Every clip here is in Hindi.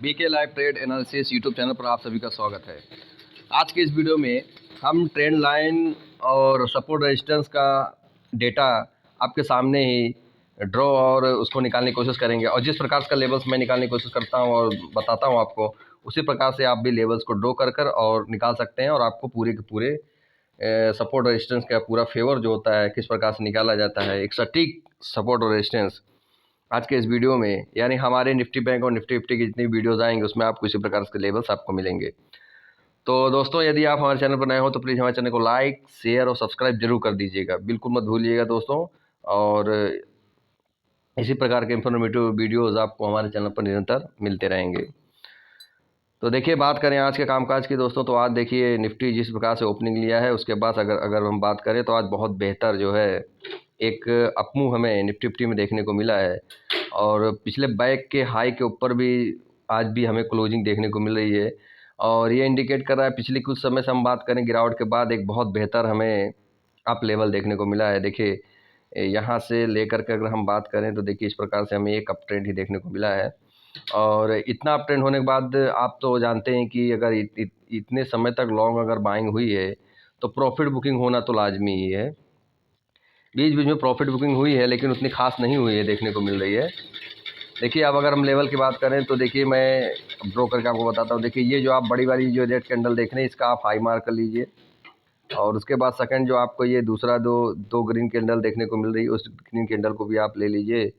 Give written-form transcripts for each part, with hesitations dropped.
BK live trade analysis YouTube channel पर आप सभी का स्वागत है। आज के इस वीडियो में हम ट्रेंड लाइन और सपोर्ट रेजिस्टेंस का डेटा आपके सामने ही ड्रॉ और उसको निकालने की कोशिश करेंगे, और जिस प्रकार का लेवल्स मैं निकालने की कोशिश करता हूं और बताता हूं आपको, उसी प्रकार से आप भी लेवल्स को ड्रॉ कर और निकाल सकते हैं, और आपको पूरे के पूरे सपोर्ट रेजिस्टेंस का पूरा फेवर जो होता है किस प्रकार से निकाला जाता है, एक सटीक सपोर्ट और रेजिस्टेंस आज के इस वीडियो में, यानी हमारे निफ्टी बैंक और निफ्टी फिफ्टी की जितनी वीडियोस आएंगे उसमें आपको इसी प्रकार के लेवल्स आपको मिलेंगे। तो दोस्तों, यदि आप हमारे चैनल पर नए हो तो प्लीज़ हमारे चैनल को लाइक, शेयर और सब्सक्राइब जरूर कर दीजिएगा, बिल्कुल मत भूलिएगा दोस्तों। और इसी प्रकार के इंफॉर्मेटिव वीडियोज़ आपको हमारे चैनल पर निरंतर मिलते रहेंगे। तो देखिए, बात करें आज के कामकाज की दोस्तों, तो आज देखिए निफ्टी जिस प्रकार से ओपनिंग लिया है उसके बाद अगर हम बात करें तो आज बहुत बेहतर जो है एक अपमूव हमें निफ्टी फिफ्टी में देखने को मिला है, और पिछले बैक के हाई के ऊपर भी आज भी हमें क्लोजिंग देखने को मिल रही है, और ये इंडिकेट कर रहा है पिछले कुछ समय से हम बात करें गिरावट के बाद एक बहुत बेहतर हमें अप लेवल देखने को मिला है। देखिए यहाँ से लेकर के अगर हम बात करें तो देखिए इस प्रकार से हमें एक अप ट्रेंड ही देखने को मिला है, और इतना अप ट्रेंड होने के बाद आप तो जानते हैं कि अगर इतने समय तक लॉन्ग अगर बाइंग हुई है तो प्रॉफिट बुकिंग होना तो लाजमी ही है। बीच बीच में प्रॉफिट बुकिंग हुई है लेकिन उतनी खास नहीं हुई है देखने को मिल रही है। देखिए अब अगर हम लेवल की बात करें तो देखिए मैं ड्रॉ करके आपको बताता हूँ। देखिए ये जो आप बड़ी वाली जो रेड कैंडल देख रहे हैं इसका आप हाई मार्क कर लीजिए, और उसके बाद सेकंड जो आपको ये दूसरा दो ग्रीन कैंडल देखने को मिल रही है उस ग्रीन कैंडल को भी आप ले लीजिए।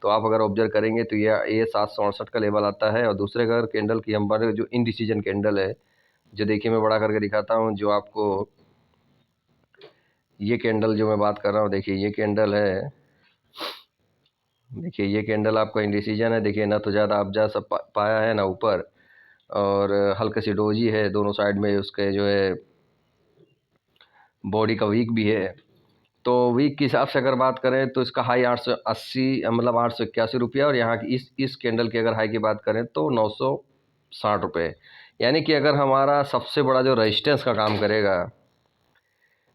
तो आप अगर ऑब्जर्व करेंगे तो ये 768 का लेवल आता है। और दूसरे अगर कैंडल की हम बात जो इनडिसीजन कैंडल है, जो देखिए मैं बड़ा करके दिखाता हूँ, जो आपको ये कैंडल जो मैं बात कर रहा हूँ, देखिए ये कैंडल है, देखिए ये कैंडल आपका इंडिसीजन है। देखिए ना तो ज़्यादा अब्जा सब पाया है ना ऊपर, और हल्की सी डोजी है दोनों साइड में, उसके जो है बॉडी का वीक भी है। तो वीक के हिसाब से अगर बात करें तो इसका हाई 880 मतलब 881 रुपया, और यहाँ की इस कैंडल की अगर हाई की बात करें तो 960 रुपये। यानी कि अगर हमारा सबसे बड़ा जो रेजिस्टेंस का काम करेगा,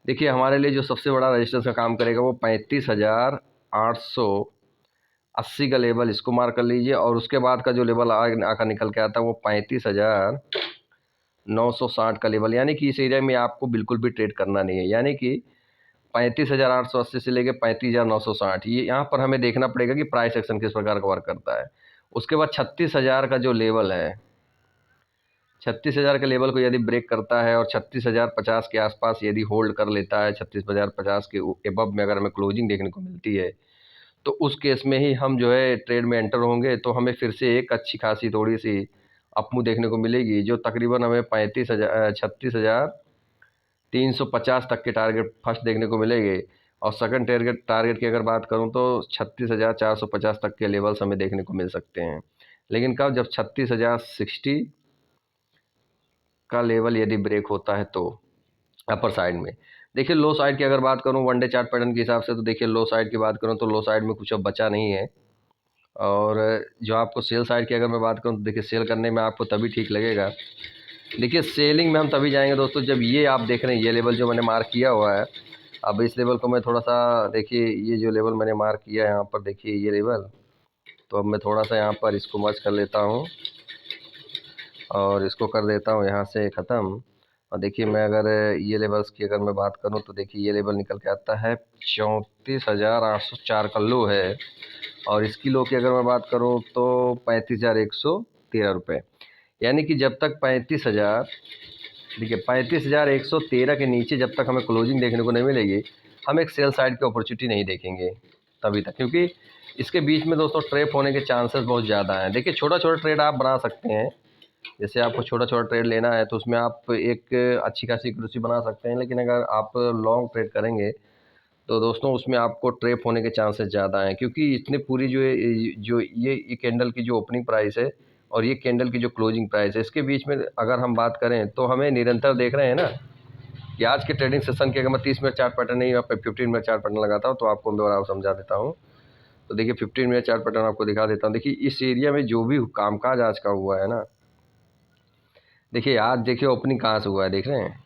देखिए हमारे लिए जो सबसे बड़ा रेजिस्टेंस का काम करेगा वो 35,880 का लेवल, इसको मार्क कर लीजिए। और उसके बाद का जो लेवल आकर निकल के आता है वो 35,960 का लेवल, यानी कि इस एरिया में आपको बिल्कुल भी ट्रेड करना नहीं है। यानी कि 35,880 से लेकर 35,960, ये यहाँ पर हमें देखना पड़ेगा कि प्राइस एक्शन किस प्रकार का वर्क करता है। उसके बाद 36,000 का जो लेवल है, 36,000 के लेवल को यदि ब्रेक करता है और 36,050 के आसपास यदि होल्ड कर लेता है, 36,050 के एबव में अगर हमें क्लोजिंग देखने को मिलती है, तो उस केस में ही हम जो है ट्रेड में एंटर होंगे। तो हमें फिर से एक अच्छी खासी थोड़ी सी अपमूव देखने को मिलेगी, जो तकरीबन हमें 36,350 तक के टारगेट फर्स्ट देखने को मिलेंगे। और सेकंड टारगेट की अगर बात करूं तो 36,450 तक के लेवल्स हमें देखने को मिल सकते हैं। लेकिन कब? जब 36,060 का लेवल यदि ब्रेक होता है तो अपर साइड में। देखिए लो साइड की अगर बात करूं वनडे चार्ट पैटर्न के हिसाब से, तो देखिए लो साइड की बात करूं तो लो साइड में कुछ अब बचा नहीं है। और जो आपको सेल साइड की अगर मैं बात करूं तो देखिए सेल करने में आपको तभी ठीक लगेगा। देखिए सेलिंग में हम तभी जाएंगे दोस्तों जब ये आप देख रहे हैं ये लेवल जो मैंने मार्क किया हुआ है। अब इस लेवल को मैं थोड़ा सा, देखिए ये जो लेवल मैंने मार्क किया है यहाँ पर, देखिए ये लेवल, तो अब मैं थोड़ा सा यहाँ पर इसको मर्ज कर लेता हूँ और इसको कर देता हूँ यहाँ से ख़त्म। और देखिए मैं अगर ये लेवल्स की अगर मैं बात करूँ तो देखिए ये लेवल निकल के आता है 34,804 का लो है, और इसकी लो की अगर मैं बात करूँ तो 35,113 रुपये। यानी कि जब तक 35,000, देखिए 35,113 के नीचे जब तक हमें क्लोजिंग देखने को नहीं मिलेगी, हम एक सेल साइड की अपॉर्चुनिटी नहीं देखेंगे तभी तक, क्योंकि इसके बीच में दोस्तों ट्रेप होने के चांसेस बहुत ज़्यादा हैं। देखिए छोटा छोटा ट्रेड आप बना सकते हैं, जैसे आपको छोटा छोटा ट्रेड लेना है तो उसमें आप एक अच्छी खासी एक्यूरेसी बना सकते हैं, लेकिन अगर आप लॉन्ग ट्रेड करेंगे तो दोस्तों उसमें आपको ट्रेप होने के चांसेस ज़्यादा हैं, क्योंकि इतने पूरी जो ये कैंडल की जो ओपनिंग प्राइस है और ये कैंडल की जो क्लोजिंग प्राइस है, इसके बीच में अगर हम बात करें तो हमें निरंतर देख रहे हैं ना कि आज के ट्रेडिंग सेशन की अगर मैं 30 मिनट चार्ट पैटर्न नहीं, मैं 15 मिनट चार्ट पैटर्न लगाता हूँ तो आपको मैं समझा देता हूँ। तो देखिए 15 मिनट चार्ट पैटर्न आपको दिखा देता हूँ। देखिए इस एरिया में जो भी कामकाज आज का हुआ है ना, देखिए आज देखिए ओपनिंग कहाँ से हुआ है, देख रहे हैं?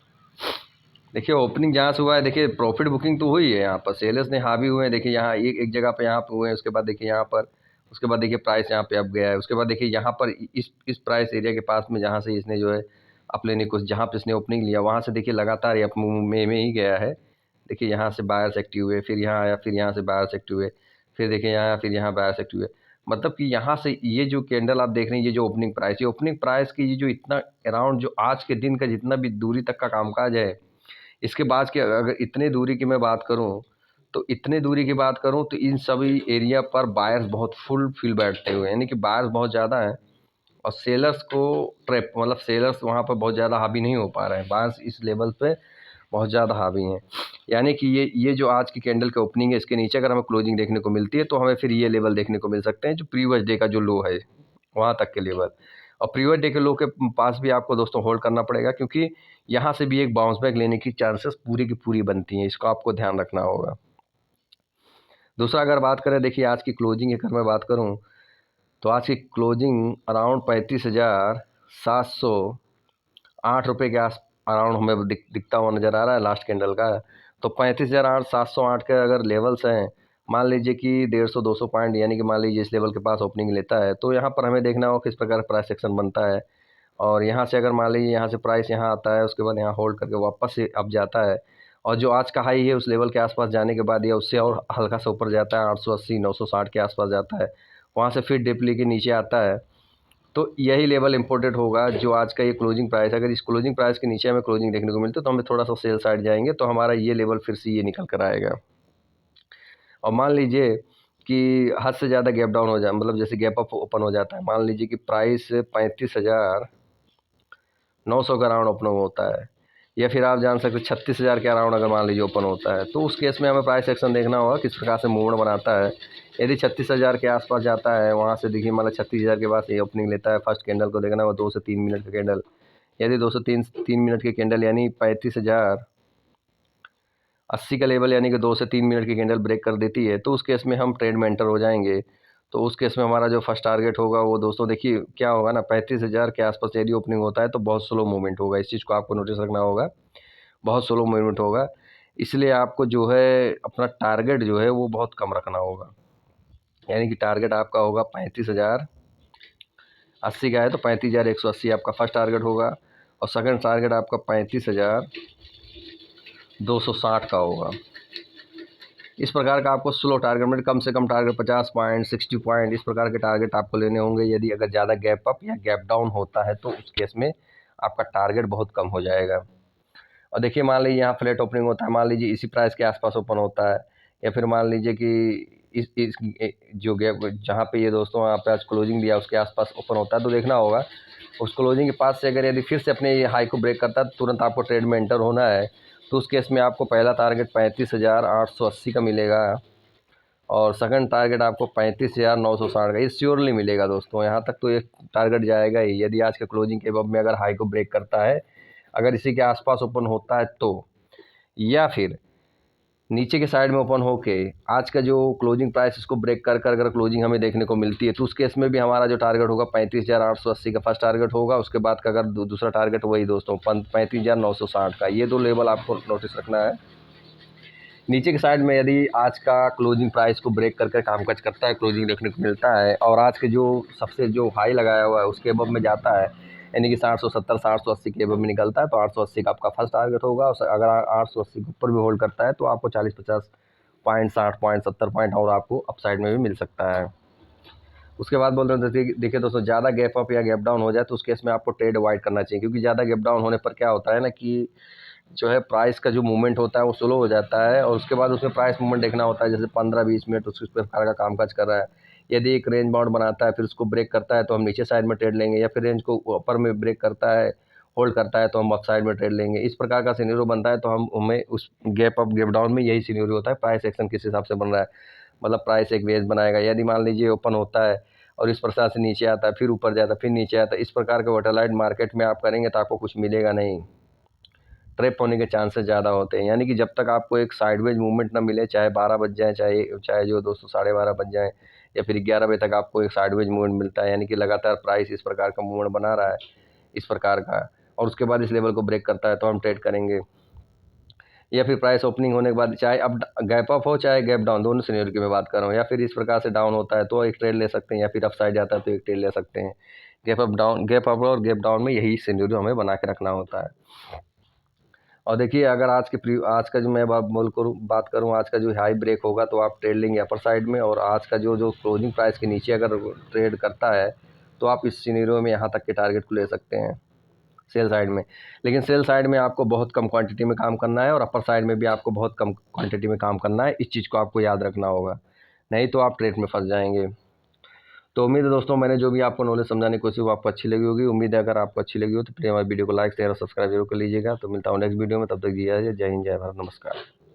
देखिए ओपनिंग जहाँ से हुआ है, देखिए प्रॉफिट बुकिंग तो हुई है, यहाँ पर सेलर्स ने हावी हुए हैं। देखिए यहाँ एक जगह पे यहाँ पे हुए हैं, उसके बाद देखिए यहाँ पर उसके बाद देखिए प्राइस यहाँ पे अब गया है। उसके बाद देखिए यहाँ पर इस प्राइस एरिया के पास में जहाँ से इसने जो है अपने ने कुछ जहाँ पे इसने ओपनिंग लिया वहाँ से देखिए लगातार ये अप में ही गया है। देखिए यहाँ से बायर्स एक्टिव हुए, फिर यहाँ आया, फिर यहाँ से बायर्स एक्टिव हुए, फिर देखिए यहाँ आया, फिर यहाँ बायर्स एक्टिव हुए। मतलब कि यहाँ से ये जो कैंडल आप देख रहे हैं, ये जो ओपनिंग प्राइस की ये जो इतना अराउंड जो आज के दिन का जितना भी दूरी तक का कामकाज है, इसके बाद की अगर इतने दूरी की मैं बात करूँ तो इतने दूरी की बात करूँ तो इन सभी एरिया पर बायर्स बहुत फुल फील बैठते हुए, यानी कि बायर्स बहुत ज़्यादा हैं और सेलर्स को ट्रैप मतलब सेलर्स वहाँ पर बहुत ज़्यादा हावी नहीं हो पा रहे हैं। बायर्स इस लेवल पे बहुत ज़्यादा हावी हैं। यानी कि ये जो आज की कैंडल का ओपनिंग है, इसके नीचे अगर हमें क्लोजिंग देखने को मिलती है तो हमें फिर ये लेवल देखने को मिल सकते हैं जो प्रीवियस डे का जो लो है वहाँ तक के लेवल। और प्रीवियस डे के लो के पास भी आपको दोस्तों होल्ड करना पड़ेगा, क्योंकि यहाँ से भी एक बाउंस बैक लेने की चांसेस पूरी की पूरी बनती हैं। इसको आपको ध्यान रखना होगा। दूसरा अगर बात करें, देखिए आज की क्लोजिंग की अगर मैं बात करूँ तो आज की क्लोजिंग अराउंड 35,708 रुपये के अराउंड हमें दिखता हुआ नज़र आ रहा है लास्ट कैंडल का। तो 35,708 के अगर लेवल्स हैं, मान लीजिए कि 150-200 पॉइंट, यानी कि मान लीजिए इस लेवल के पास ओपनिंग लेता है तो यहाँ पर हमें देखना होगा किस प्रकार प्राइस एक्शन बनता है। और यहाँ से अगर मान लीजिए यहाँ से प्राइस यहाँ आता है, उसके बाद यहाँ होल्ड करके वापस से अब जाता है और जो आज का हाई है उस लेवल के आसपास जाने के बाद या उससे और हल्का सा ऊपर जाता है, 880-960 के आसपास जाता है, वहाँ से फिर डिप लेके नीचे आता है, तो यही लेवल इम्पोर्टेंट होगा जो आज का ये क्लोजिंग प्राइस। अगर इस क्लोजिंग प्राइस के नीचे हमें क्लोजिंग देखने को मिलती है तो हमें थोड़ा सा सेल साइड जाएंगे तो हमारा ये लेवल फिर से ये निकल कर आएगा। और मान लीजिए कि हद से ज़्यादा गैप डाउन हो जाए, मतलब जैसे गैप अप ओपन हो जाता है, मान लीजिए कि प्राइस 35,900 का राउंड ओपन होता है, या फिर आप जान सकते 36,000 के अराउंड अगर मान लीजिए ओपन होता है, तो उस केस में हमें प्राइस एक्शन देखना होगा किस प्रकार से मूवमेंट बनाता है। यदि 36,000 के आसपास जाता है, वहाँ से देखिए मतलब 36,000 के बाद ये ओपनिंग लेता है, फर्स्ट कैंडल को देखना होगा 2 से 3 मिनट का कैंडल। यदि 2 से 3 मिनट की कैंडल यानी 35,080 का लेवल यानी कि 2 से 3 मिनट की कैंडल ब्रेक कर देती है तो उस केस में हम ट्रेड में एंटर हो जाएंगे। तो उस केस में हमारा जो फर्स्ट टारगेट होगा वो दोस्तों देखिए क्या होगा ना, 35,000 के आसपास यदि ओपनिंग होता है तो बहुत स्लो मूवमेंट होगा। इस चीज़ को आपको नोटिस रखना होगा, बहुत स्लो मूवमेंट होगा। इसलिए आपको जो है अपना टारगेट जो है वो बहुत कम रखना होगा, यानी कि टारगेट आपका होगा 35,080 का है तो 35,180 आपका फर्स्ट टारगेट होगा और सेकंड टारगेट आपका 35,260 का होगा। इस प्रकार का आपको स्लो टारगेट में कम से कम टारगेट 50 पॉइंट 60 पॉइंट इस प्रकार के टारगेट आपको लेने होंगे। यदि अगर ज़्यादा गैप अप या गैप डाउन होता है तो उस केस में आपका टारगेट बहुत कम हो जाएगा। और देखिए मान लीजिए यहाँ फ्लैट ओपनिंग होता है, मान लीजिए इसी प्राइस के आसपास ओपन होता है, या फिर मान लीजिए कि इस जो गैप जहाँ पे ये दोस्तों यहाँ पे आज क्लोजिंग दिया उसके आसपास ओपन होता है, तो देखना होगा उस क्लोजिंग के पास से अगर यदि फिर से अपने ये हाई को ब्रेक करता है तो तुरंत आपको ट्रेड में एंटर होना है। तो उस केस में आपको पहला टारगेट 35,880 का मिलेगा और सेकंड टारगेट आपको 35,960 का, ये श्योरली मिलेगा दोस्तों। यहाँ तक तो ये टारगेट जाएगा ही यदि आज का क्लोजिंग के अब में अगर हाई को ब्रेक करता है, अगर इसी के आसपास ओपन होता है तो, या फिर नीचे के साइड में ओपन होके आज का जो क्लोजिंग प्राइस इसको ब्रेक कर कर अगर क्लोजिंग हमें देखने को मिलती है तो उस केस में भी हमारा जो टारगेट होगा 35,880 का फर्स्ट टारगेट होगा। उसके बाद का अगर दूसरा टारगेट वही दोस्तों 35,960 का। ये दो लेवल आपको नोटिस रखना है। नीचे के साइड में यदि आज का क्लोजिंग प्राइस को ब्रेक करके कामकाज करता है, क्लोजिंग देखने को मिलता है और आज के जो सबसे जो हाई लगाया हुआ है उसके अबव में जाता है, यानी कि 770 780 के अबव में निकलता है, तो 880 का आपका फर्स्ट टारगेट होगा। और अगर 880 के ऊपर भी होल्ड करता है तो आपको 40-50 पॉइंट 60 पॉइंट 70 पॉइंट और आपको अपसाइड में भी मिल सकता है। उसके बाद बोल रहे हैं देखिए दोस्तों, ज़्यादा गैप अप या गैप डाउन हो जाए तो उस केस में आपको ट्रेड अवॉइड करना चाहिए, क्योंकि ज़्यादा गैप डाउन होने पर क्या होता है ना कि जो है प्राइस का जो मूवमेंट होता है वो स्लो हो जाता है और उसके बाद उसमें प्राइस मूवमेंट देखना होता है, जैसे 15-20 मिनट उस प्रकार का कामकाज कर रहा है। यदि एक रेंज बाउंड बनाता है फिर उसको ब्रेक करता है तो हम नीचे साइड में ट्रेड लेंगे, या फिर रेंज को ऊपर में ब्रेक करता है होल्ड करता है तो हम अप साइड में ट्रेड लेंगे। इस प्रकार का सिनेरियो बनता है तो हमें उस गैप अप गैप डाउन में यही सिनेरियो होता है, प्राइस एक्शन किस हिसाब से बन रहा है, मतलब प्राइस एक वेज बनाएगा। यदि मान लीजिए ओपन होता है और इस प्रकार से नीचे आता है फिर ऊपर जाता है फिर नीचे आता है, इस प्रकार के वोलेटाइल मार्केट में आप करेंगे तो आपको कुछ मिलेगा नहीं, ट्रैप होने के चांसेस ज़्यादा होते हैं। यानी कि जब तक आपको एक साइडवेज मूवमेंट ना मिले, चाहे 12 बज जाए, चाहे चाहे जो दोस्तों 12:30 बज जाए या फिर 11 बजे तक आपको एक साइडवेज मूवमेंट मिलता है, यानी कि लगातार प्राइस इस प्रकार का मूवमेंट बना रहा है इस प्रकार का, और उसके बाद इस लेवल को ब्रेक करता है तो हम ट्रेड करेंगे। या फिर प्राइस ओपनिंग होने के बाद चाहे अब गैप अप हो चाहे गैप डाउन, दोनों सिनेरियो की मैं बात कर रहा हूँ, या फिर इस प्रकार से डाउन होता है तो एक ट्रेड ले सकते हैं, या फिर अप साइड जाता है तो एक ट्रेड ले सकते हैं। गैप अप और गैप डाउन में यही सिनेरियो हमें बना के रखना होता है। और देखिए, अगर आज का जो मैं बात करूँ, आज का जो हाई ब्रेक होगा तो आप ट्रेड लेंगे अपर साइड में, और आज का जो क्लोजिंग प्राइस के नीचे अगर ट्रेड करता है तो आप इस सिनेरियो में यहाँ तक के टारगेट को ले सकते हैं सेल साइड में। लेकिन सेल साइड में आपको बहुत कम क्वांटिटी में काम करना है, और अपर साइड में भी आपको बहुत कम क्वांटिटी में काम करना है। इस चीज़ को आपको याद रखना होगा, नहीं तो आप ट्रेड में फंस जाएंगे। तो उम्मीद है दोस्तों, मैंने जो भी आपको नॉलेज समझाने की कोशिश वो आपको अच्छी लगी होगी। उम्मीद है अगर आपको अच्छी लगी हो तो प्लीज़ हमारे वीडियो को लाइक शेयर और सब्सक्राइब जरूर कर लीजिएगा। तो मिलता हूँ नेक्स्ट वीडियो में, तब तक जय हिंद, जय भारत, नमस्कार।